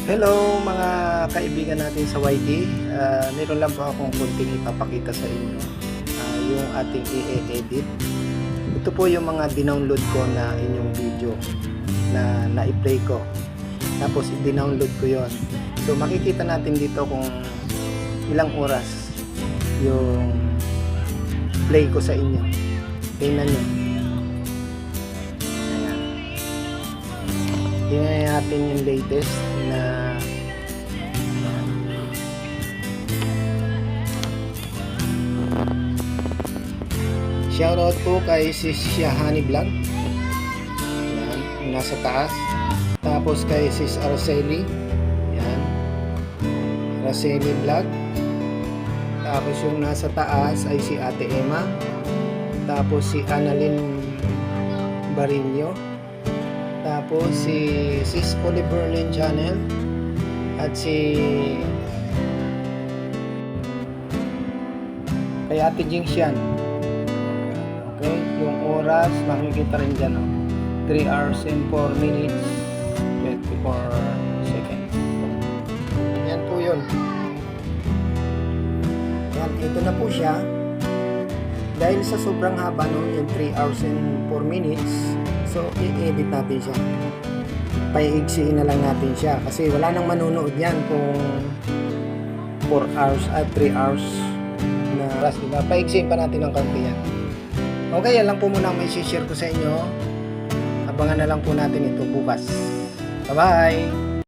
Hello mga kaibigan natin sa YT. Meron lang po akong kunting ipapakita sa inyo. Yung ating i-edit. Ito po yung mga dinownload ko na inyong video na na-play ko. Tapos i-download ko yon. So makikita natin dito kung ilang oras yung play ko sa inyo. Tingnan nyo. Ayan. Tingnan natin yung latest na shoutout po kay Sis Shahani Vlog. Yan, yung nasa taas. Tapos kay Sis Araceli. Yan. Araceli Vlog. Tapos yung nasa taas ay si Ate Emma. Tapos si Annalyn Barillo. Tapos si Sis Oliverlin Channel. At si kay Ate Jingxian. Okay, yung oras makikita rin dyan, 3 hours and 4 minutes 24 seconds. Yan po yun. Yan, ito na po siya. Dahil sa sobrang haba yung 3 hours and 4 minutes, so i-edit natin siya. Paiigsiin na lang natin siya kasi wala nang manunood yan kung 4 hours at 3 hours na oras, diba? Paiigsiin pa natin ng konti yan. Okay, yan lang po muna ang may share ko sa inyo. Abangan na lang po natin ito bukas. Bye-bye!